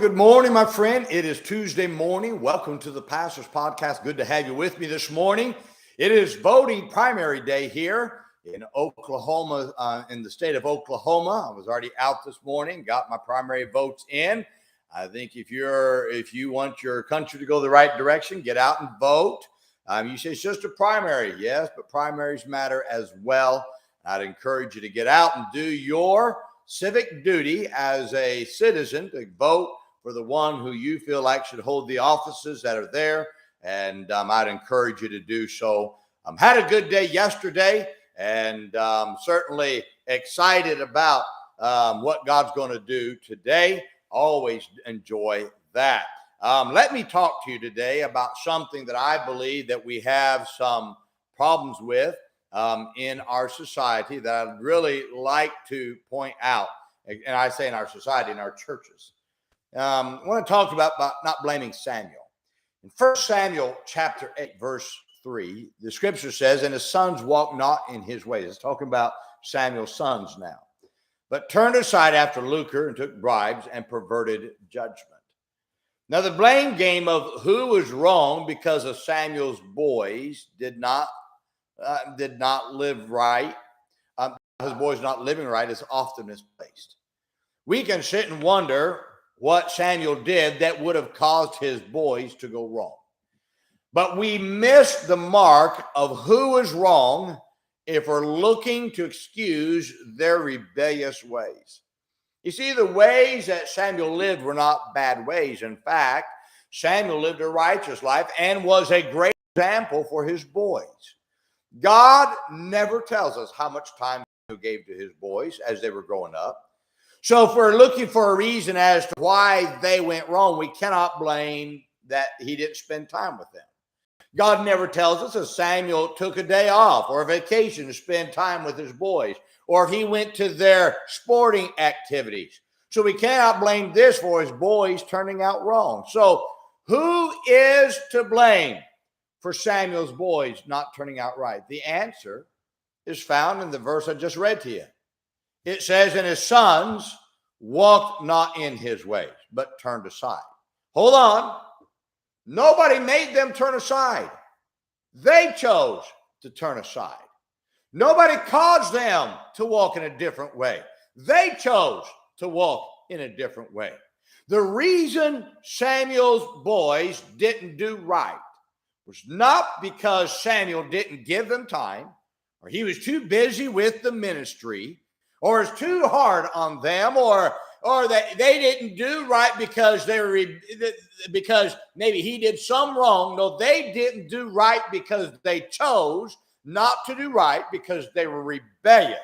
Good morning, my friend. It is Tuesday morning. Welcome to the Pastor's Podcast. Good to have you with me this morning. It is voting primary day here in Oklahoma, in the state of Oklahoma. I was already out this morning, got my primary votes in. I think if you want your country to go the right direction, get out and vote. You say it's just a primary, yes, but primaries matter as well. I'd encourage you to get out and do your civic duty as a citizen to vote for the one who you feel like should hold the offices that are there. And I'd encourage you to do so. Had a good day yesterday, and certainly excited about what God's going to do today. Always enjoy that. Let me talk to you today about something that I believe that we have some problems with in our society that I'd really like to point out. And I say in our society, in our churches. I want to talk about not blaming Samuel. In 1 Samuel chapter 8, verse 3, the scripture says, and his sons walked not in his ways. It's talking about Samuel's sons now, but turned aside after lucre and took bribes and perverted judgment. Now, the blame game of who was wrong because of Samuel's boys did not live right. His boys not living right is often misplaced. We can sit and wonder what Samuel did that would have caused his boys to go wrong. But we miss the mark of who is wrong if we're looking to excuse their rebellious ways. You see, the ways that Samuel lived were not bad ways. In fact, Samuel lived a righteous life and was a great example for his boys. God never tells us how much time he gave to his boys as they were growing up. So if we're looking for a reason as to why they went wrong, we cannot blame that he didn't spend time with them. God never tells us if Samuel took a day off or a vacation to spend time with his boys, or if he went to their sporting activities. So we cannot blame this for his boys turning out wrong. So who is to blame for Samuel's boys not turning out right? The answer is found in the verse I just read to you. It says, and his sons walked not in his ways, but turned aside. Hold on. Nobody made them turn aside. They chose to turn aside. Nobody caused them to walk in a different way. They chose to walk in a different way. The reason Samuel's boys didn't do right was not because Samuel didn't give them time, or he was too busy with the ministry, or it's too hard on them, or that they didn't do right because because maybe he did some wrong. No, they didn't do right because they chose not to do right because they were rebellious.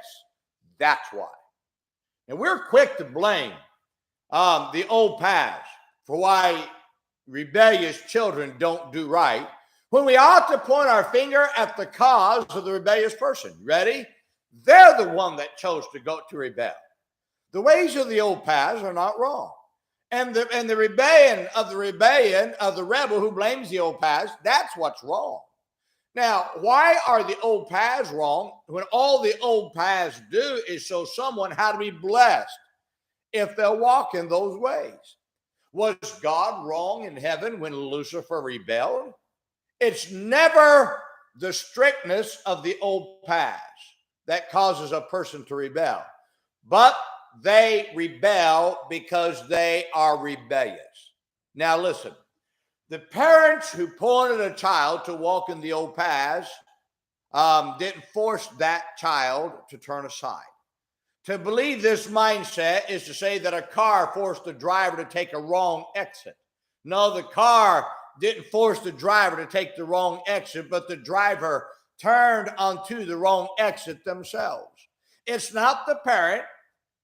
That's why. And we're quick to blame the old past for why rebellious children don't do right, when we ought to point our finger at the cause of the rebellious person. Ready? They're the one that chose to rebel. The ways of the old past are not wrong. And the rebellion of the rebel who blames the old past, that's what's wrong. Now, why are the old paths wrong when all the old paths do is show someone how to be blessed if they'll walk in those ways? Was God wrong in heaven when Lucifer rebelled? It's never the strictness of the old paths that causes a person to rebel, but they rebel because they are rebellious. Now listen, the parents who pointed a child to walk in the old paths didn't force that child to turn aside. To believe this mindset is to say that a car forced the driver to take a wrong exit. No, the car didn't force the driver to take the wrong exit, but the driver turned onto the wrong exit themselves. It's not the parent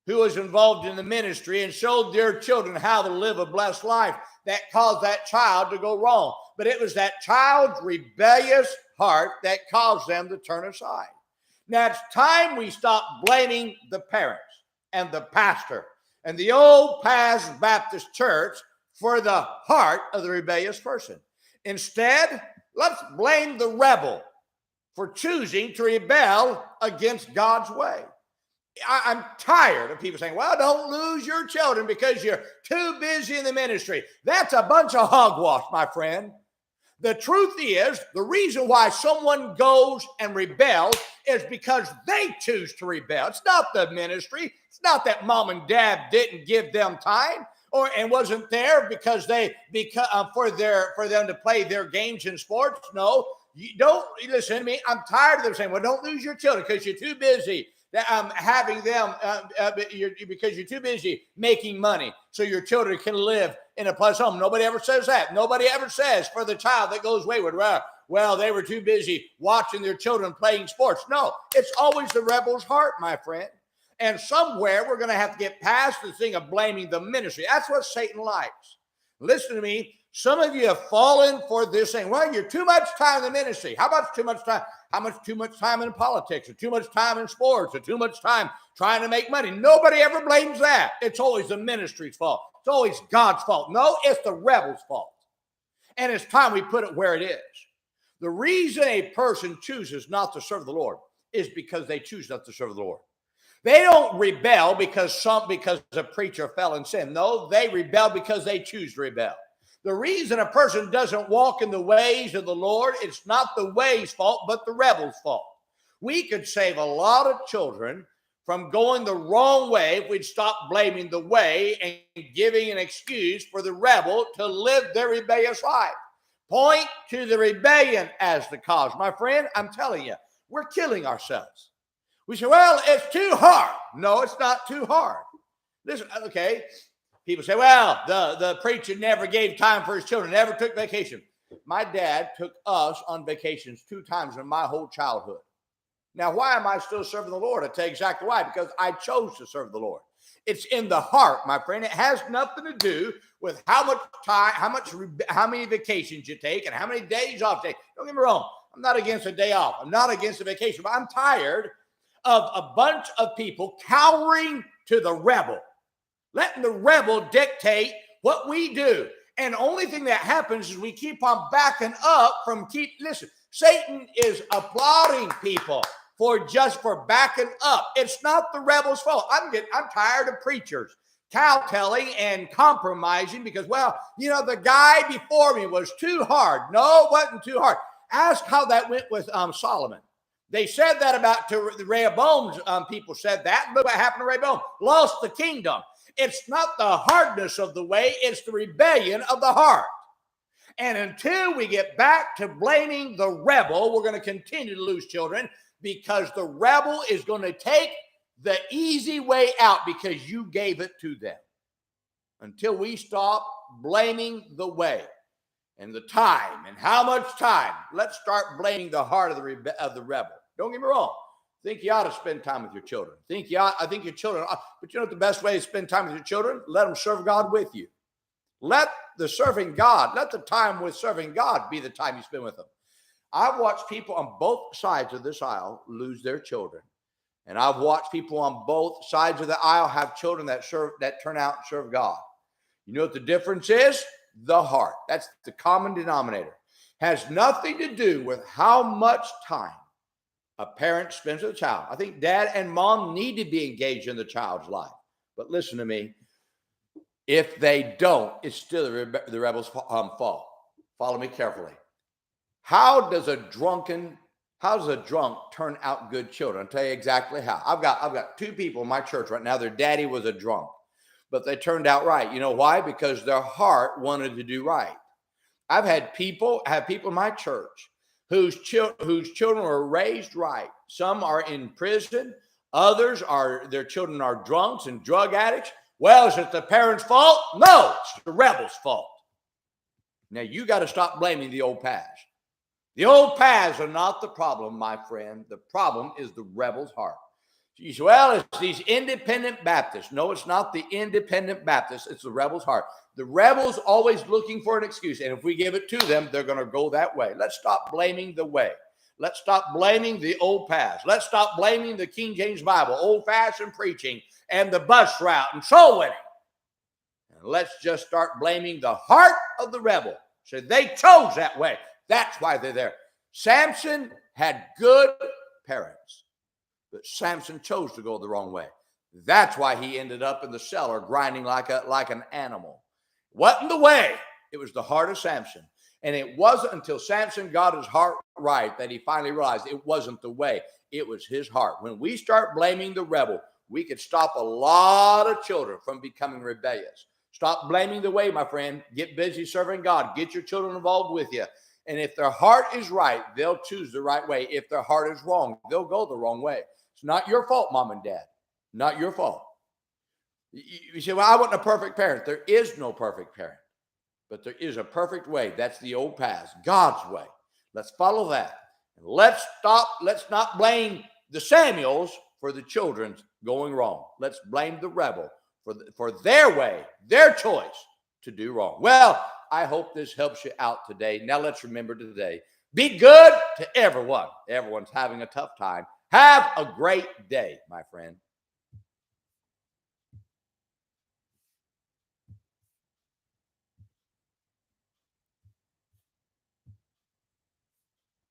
who was involved in the ministry and showed their children how to live a blessed life that caused that child to go wrong, but it was that child's rebellious heart that caused them to turn aside. Now it's time we stop blaming the parents and the pastor and the old past Baptist church for the heart of the rebellious person. Instead, let's blame the rebel for choosing to rebel against God's way. I'm tired of people saying, well, don't lose your children because you're too busy in the ministry. That's a bunch of hogwash, my friend. The truth is, the reason why someone goes and rebels is because they choose to rebel. It's not the ministry. It's not that mom and dad didn't give them time and wasn't there because for them to play their games in sports. No, you don't listen to me. I'm tired of them saying, well, don't lose your children because you're too busy having them because you're too busy making money so your children can live in a place home. Nobody ever says that. Nobody ever says for the child that goes wayward, well, they were too busy watching their children playing sports. No, it's always the rebel's heart, my friend. And somewhere we're going to have to get past the thing of blaming the ministry. That's what Satan likes. Listen to me. Some of you have fallen for this thing. Well, you're too much time in the ministry. How about too much time? How much too much time in politics, or too much time in sports, or too much time trying to make money? Nobody ever blames that. It's always the ministry's fault. It's always God's fault. No, it's the rebel's fault. And it's time we put it where it is. The reason a person chooses not to serve the Lord is because they choose not to serve the Lord. They don't rebel because a preacher fell in sin. No, they rebel because they choose to rebel. The reason a person doesn't walk in the ways of the Lord, it's not the way's fault, but the rebel's fault. We could save a lot of children from going the wrong way if we'd stop blaming the way and giving an excuse for the rebel to live their rebellious life. Point to the rebellion as the cause. My friend, I'm telling you, we're killing ourselves. We say, well, it's too hard. No, it's not too hard. Listen, okay. People say, well, the preacher never gave time for his children, never took vacation. My dad took us on vacations 2 times in my whole childhood. Now, why am I still serving the Lord? I'll tell you exactly why. Because I chose to serve the Lord. It's in the heart, my friend. It has nothing to do with how much time, how many vacations you take, and how many days off you take. Don't get me wrong. I'm not against a day off. I'm not against a vacation, but I'm tired of a bunch of people cowering to the rebel, letting the rebel dictate what we do. And the only thing that happens is we keep on backing up listen, Satan is applauding people for backing up. It's not the rebel's fault. I'm tired of preachers cowtelling and compromising because, well, the guy before me was too hard. No, it wasn't too hard. Ask how that went with Solomon. They said that about Rehoboam's people said that. Look what happened to Rehoboam. Lost the kingdom. It's not the hardness of the way, it's the rebellion of the heart. And until we get back to blaming the rebel, we're going to continue to lose children because the rebel is going to take the easy way out because you gave it to them. Until we stop blaming the way and the time and how much time, let's start blaming the heart of the rebel. Don't get me wrong. I think you ought to spend time with your children. I think your children, but you know what the best way to spend time with your children? Let them serve God with you. Let the time with serving God be the time you spend with them. I've watched people on both sides of this aisle lose their children. And I've watched people on both sides of the aisle have children that turn out and serve God. You know what the difference is? The heart. That's the common denominator. Has nothing to do with how much time a parent spends with a child. I think dad and mom need to be engaged in the child's life. But listen to me. If they don't, it's still the rebel's fault. Follow me carefully. How does a drunk turn out good children? I'll tell you exactly how. I've got 2 people in my church right now. Their daddy was a drunk, but they turned out right. You know why? Because their heart wanted to do right. I've had people in my church whose children were raised right. Some are in prison. Their children are drunks and drug addicts. Well, is it the parents' fault? No, it's the rebel's fault. Now, you got to stop blaming the old past. The old paths are not the problem, my friend. The problem is the rebel's heart. You say, well, it's these independent Baptists. No, it's not the independent Baptists. It's the rebel's heart. The rebel's always looking for an excuse. And if we give it to them, they're going to go that way. Let's stop blaming the way. Let's stop blaming the old paths. Let's stop blaming the King James Bible, old-fashioned preaching, and the bus route and soul winning. And let's just start blaming the heart of the rebel. So they chose that way. That's why they're there. Samson had good parents. But Samson chose to go the wrong way. That's why he ended up in the cellar grinding like an animal. Wasn't the way. It was the heart of Samson. And it wasn't until Samson got his heart right that he finally realized it wasn't the way. It was his heart. When we start blaming the rebel, we could stop a lot of children from becoming rebellious. Stop blaming the way, my friend. Get busy serving God. Get your children involved with you. And if their heart is right, they'll choose the right way. If their heart is wrong, they'll go the wrong way. It's not your fault, mom and dad. Not your fault. You say, well, I wasn't a perfect parent. There is no perfect parent, but there is a perfect way. That's the old path, God's way. Let's follow that. And let's not blame the Samuels for the children going wrong. Let's blame the rebel for their way, their choice to do wrong. Well, I hope this helps you out today. Now let's remember today, be good to everyone. Everyone's having a tough time. Have a great day, my friend.